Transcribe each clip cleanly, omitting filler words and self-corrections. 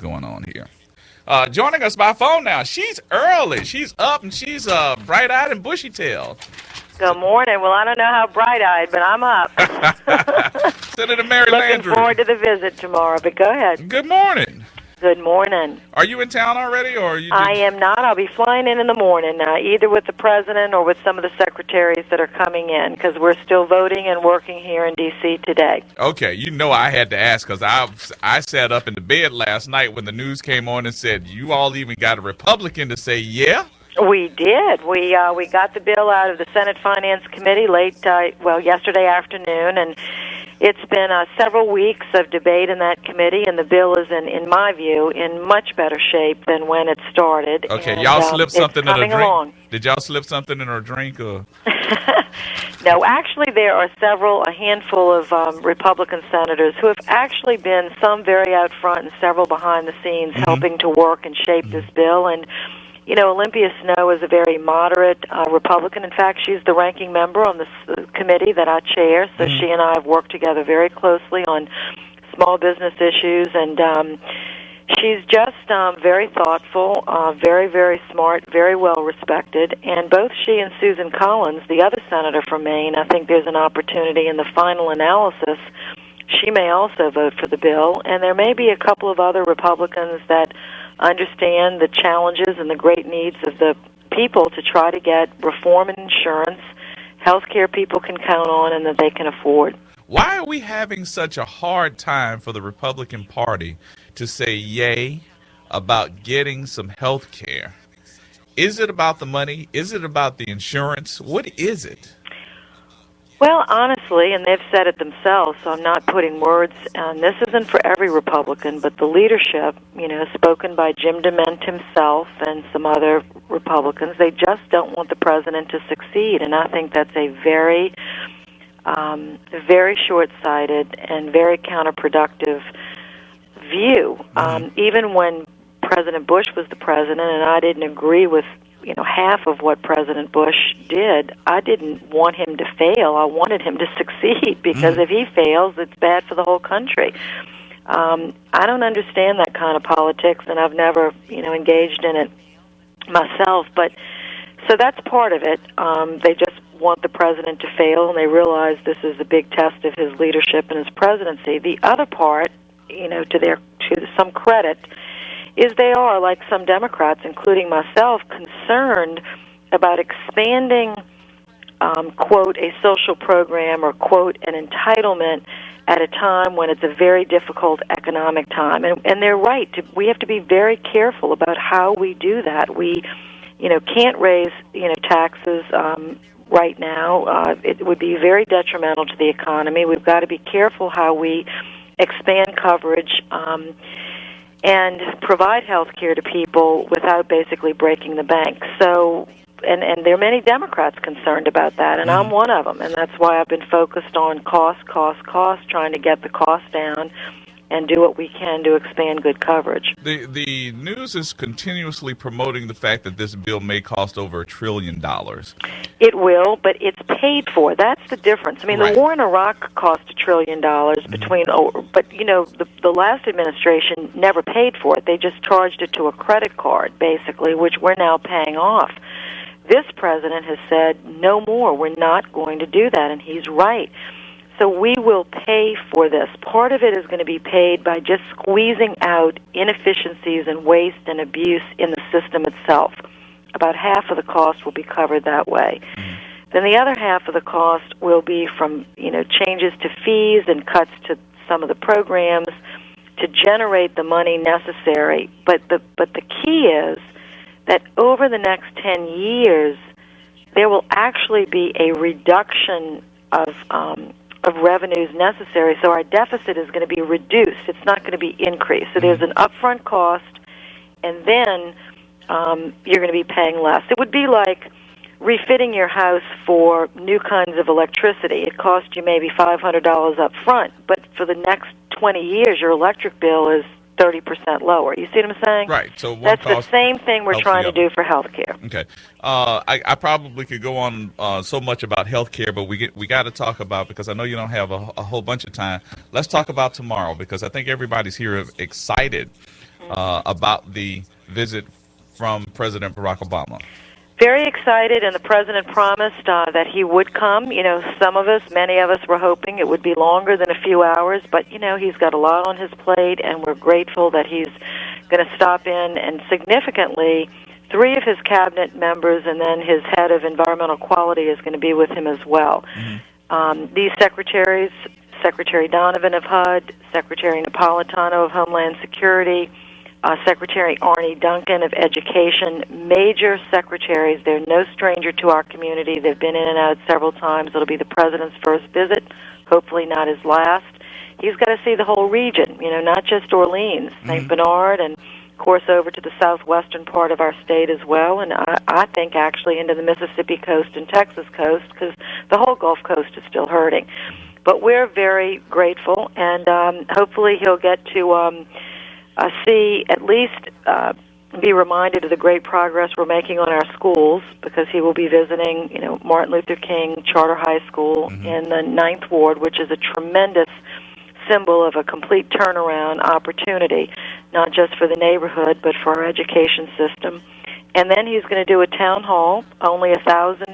going on here. Joining us by phone now. She's early. She's up and she's bright-eyed and bushy-tailed. Good morning. Well, I don't know how bright-eyed, but I'm up. Senator Mary Landrieu. Looking forward to the visit tomorrow, but go ahead. Good morning. Good morning. Are you in town already, or are you? I am not. I'll be flying in the morning, either with the president or with some of the secretaries that are coming in, because we're still voting and working here in D.C. today. Okay, you know I had to ask, because I sat up in the bed last night when the news came on and said, you all even got a Republican to say, yeah? We did. We got the bill out of the Senate Finance Committee yesterday afternoon, and it's been several weeks of debate in that committee, and the bill is, in my view, in much better shape than when it started. Okay, and, y'all slipped something in her drink? Along. Did y'all slip something in her drink? Or? No, actually there are a handful of Republican senators who have actually been, some very out front and several behind the scenes, helping to work and shape this bill. And you know, Olympia Snowe is a very moderate Republican. In fact, she's the ranking member on this committee that I chair, so she and I have worked together very closely on small business issues, and she's just very thoughtful, very, very smart, very well respected, and both she and Susan Collins, the other senator from Maine, I think there's an opportunity in the final analysis. She may also vote for the bill, and there may be a couple of other Republicans that understand the challenges and the great needs of the people to try to get reform in insurance, health care people can count on and that they can afford. Why are we having such a hard time for the Republican Party to say yay about getting some health care? Is it about the money? Is it about the insurance? What is it? Well, honestly, and they've said it themselves, so I'm not putting words, and this isn't for every Republican, but the leadership, you know, spoken by Jim DeMint himself and some other Republicans, they just don't want the president to succeed, and I think that's a very, very short-sighted and very counterproductive view. Even when President Bush was the president, and I didn't agree with half of what President Bush did, I didn't want him to fail. I wanted him to succeed, because if he fails, it's bad for the whole country. I don't understand that kind of politics, and I've never, engaged in it myself. But so that's part of it. They just want the president to fail, and they realize this is a big test of his leadership and his presidency. The other part, to some credit, is they are, like some Democrats, including myself, concerned about expanding, quote, a social program or, quote, an entitlement at a time when it's a very difficult economic time. And they're right. We have to be very careful about how we do that. We, can't raise, taxes right now. It would be very detrimental to the economy. We've got to be careful how we expand coverage and provide health care to people without basically breaking the bank. So, and there are many Democrats concerned about that, and I'm one of them, and that's why I've been focused on cost, trying to get the cost down and do what we can to expand good coverage. The news is continuously promoting the fact that this bill may cost over $1 trillion. It will, but it's paid for. That's the difference. I mean, Right. The war in Iraq cost $1 trillion but the last administration never paid for it. They just charged it to a credit card, basically, which we're now paying off. This president has said, no more, we're not going to do that, and he's right. So we will pay for this. Part of it is going to be paid by just squeezing out inefficiencies and waste and abuse in the system itself. About half of the cost will be covered that way. Then the other half of the cost will be from, changes to fees and cuts to some of the programs to generate the money necessary. But the key is that over the next 10 years, there will actually be a reduction of revenues necessary, so our deficit is going to be reduced. It's not going to be increased. So there's an upfront cost, and then you're going to be paying less. It would be like refitting your house for new kinds of electricity. It costs you maybe $500 up front, but for the next 20 years, your electric bill is 30% lower. You see what I'm saying? Right. So that's the same thing we're trying to do for health care. Okay. I probably could go on so much about health care, but we got to talk about, because I know you don't have a whole bunch of time. Let's talk about tomorrow, because I think everybody's here excited about the visit from President Barack Obama? Very excited, and the president promised that he would come. You know, many of us were hoping it would be longer than a few hours, but, you know, he's got a lot on his plate, and we're grateful that he's going to stop in, and significantly, 3 of his cabinet members and then his head of environmental quality is going to be with him as well. Mm-hmm. These secretaries, Secretary Donovan of HUD, Secretary Napolitano of Homeland Security, Secretary Arnie Duncan of Education, major secretaries. They're no stranger to our community. They've been in and out several times. It'll be the president's first visit, hopefully not his last. He's got to see the whole region, you know, not just Orleans, St. Bernard, and, of course, over to the southwestern part of our state as well, and I think actually into the Mississippi coast and Texas coast, because the whole Gulf Coast is still hurting. But we're very grateful, and hopefully he'll get to see, at least be reminded of the great progress we're making on our schools, because he will be visiting, you know, Martin Luther King Charter High School in the 9th Ward, which is a tremendous symbol of a complete turnaround opportunity, not just for the neighborhood, but for our education system. And then he's going to do a town hall, only 1,000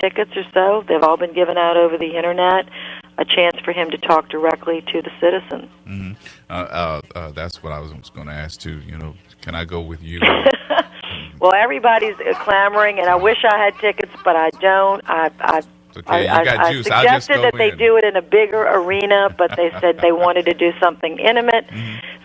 tickets or so. They've all been given out over the Internet. A chance for him to talk directly to the citizens. That's what I was going to ask too. You know, can I go with you? Well, everybody's clamoring, and I wish I had tickets, but I don't. I suggested that they do it in a bigger arena, but they said they wanted to do something intimate.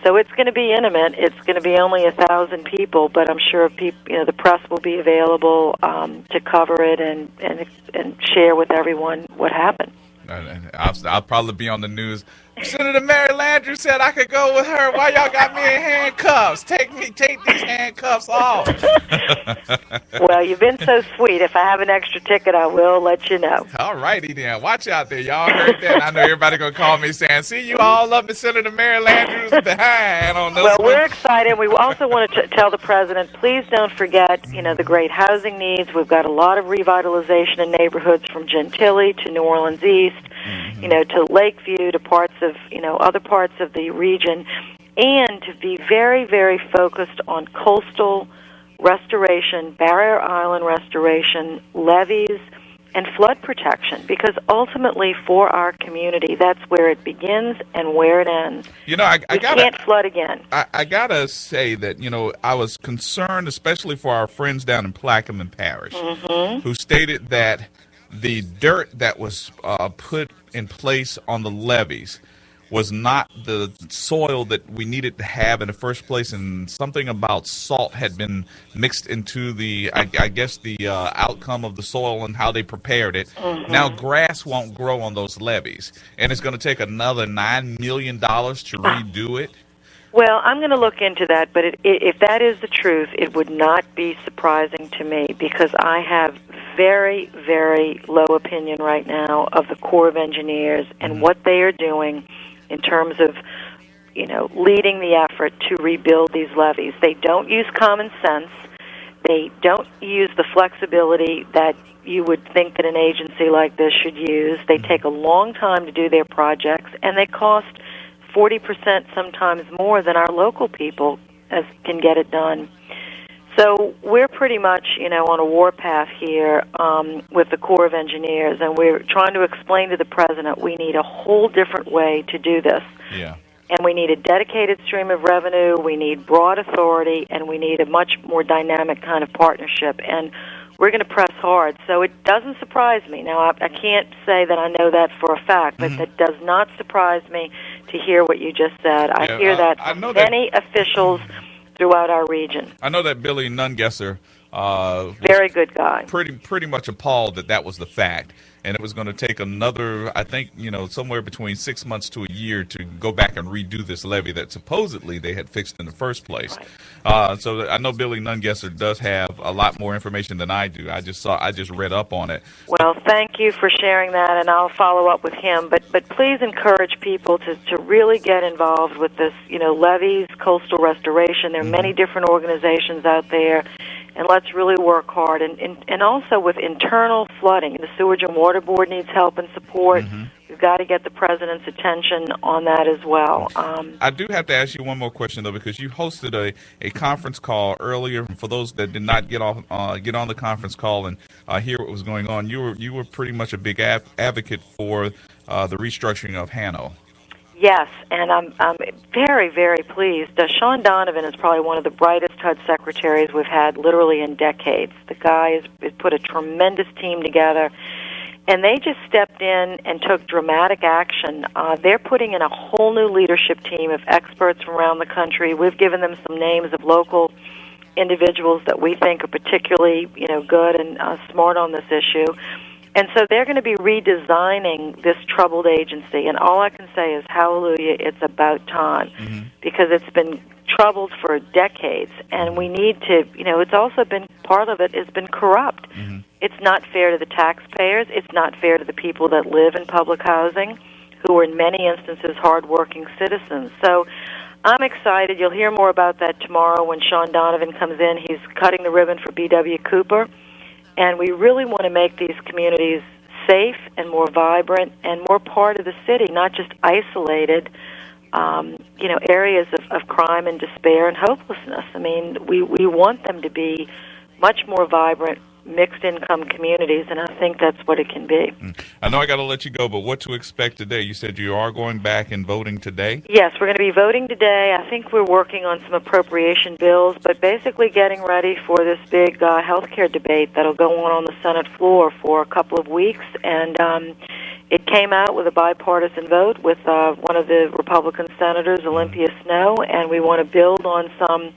So it's going to be intimate. It's going to be only 1,000 people, but I'm sure people, you know, the press will be available to cover it and share with everyone what happened. I'll probably be on the news. Senator Mary Landrieu said I could go with her. Why y'all got me in handcuffs? Take these handcuffs off. Well, you've been so sweet. If I have an extra ticket, I will let you know. All righty then. Watch out there. Y'all heard that. I know everybody going to call me saying, see you all up in Senator Mary Landrieu's behind on this. Well, we're excited. We also want to tell the president, please don't forget, you know, the great housing needs. We've got a lot of revitalization in neighborhoods from Gentilly to New Orleans East, you know, to Lakeview, to parts of, you know, other parts of the region, and to be very, very focused on coastal restoration, barrier island restoration, levees, and flood protection, because ultimately for our community, that's where it begins and where it ends. You know, we can't flood again. I got to say that, you know, I was concerned, especially for our friends down in Plaquemines Parish, who stated that the dirt that was put in place on the levees was not the soil that we needed to have in the first place, and something about salt had been mixed into the, I guess, the outcome of the soil and how they prepared it. Now grass won't grow on those levees, and it's going to take another $9 million to redo it. Well, I'm going to look into that, but if that is the truth, it would not be surprising to me, because I have very, very low opinion right now of the Corps of Engineers and what they are doing in terms of, you know, leading the effort to rebuild these levees. They don't use common sense. They don't use the flexibility that you would think that an agency like this should use. They take a long time to do their projects, and they cost 40% sometimes more than our local people can get it done. So we're pretty much, you know, on a warpath here with the Corps of Engineers, and we're trying to explain to the president we need a whole different way to do this. Yeah. And we need a dedicated stream of revenue, we need broad authority, and we need a much more dynamic kind of partnership. And we're going to press hard. So it doesn't surprise me. Now, I can't say that I know that for a fact, but that does not surprise me to hear what you just said. I hear that from many officials throughout our region. I know that Billy Nungesser, very good guy, pretty much appalled that was the fact, and it was going to take another, I think, you know, somewhere between 6 months to a year to go back and redo this levee that supposedly they had fixed in the first place. Right. So I know Billy Nungesser does have a lot more information than I do. I just read up on it. Well, thank you for sharing that, and I'll follow up with him. But please encourage people to really get involved with this, you know, levees, coastal restoration. There are many different organizations out there. And let's really work hard. And also with internal flooding. The Sewage and Water Board needs help and support. We've got to get the president's attention on that as well. I do have to ask you one more question, though, because you hosted a conference call earlier. For those that did not get on the conference call and hear what was going on, you were pretty much a big advocate for the restructuring of Hano. Yes, and I'm very, very pleased. Shaun Donovan is probably one of the brightest HUD secretaries we've had literally in decades. The guy has put a tremendous team together, and they just stepped in and took dramatic action. They're putting in a whole new leadership team of experts from around the country. We've given them some names of local individuals that we think are particularly, good and smart on this issue. And so they're going to be redesigning this troubled agency. And all I can say is, hallelujah, it's about time, because it's been troubled for decades. And we need to, it's also been, part of it has been corrupt. It's not fair to the taxpayers. It's not fair to the people that live in public housing, who are in many instances hardworking citizens. So I'm excited. You'll hear more about that tomorrow when Shaun Donovan comes in. He's cutting the ribbon for B.W. Cooper. And we really want to make these communities safe and more vibrant and more part of the city, not just isolated, areas of crime and despair and hopelessness. I mean, we want them to be much more vibrant, mixed-income communities, and I think that's what it can be. I know I got to let you go, but what to expect today? You said you are going back and voting today? Yes, we're going to be voting today. I think we're working on some appropriation bills, but basically getting ready for this big health care debate that'll go on the Senate floor for a couple of weeks, and it came out with a bipartisan vote with one of the Republican senators, Olympia Snowe, and we want to build on some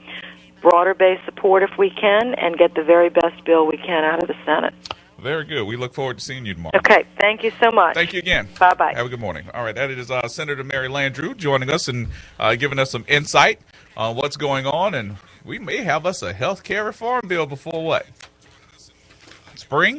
broader-based support if we can and get the very best bill we can out of the Senate. Very good. We look forward to seeing you tomorrow. Okay. Thank you so much. Thank you again. Bye-bye. Have a good morning. All right. That is Senator Mary Landrieu joining us and giving us some insight on what's going on. And we may have us a health care reform bill before what? Spring?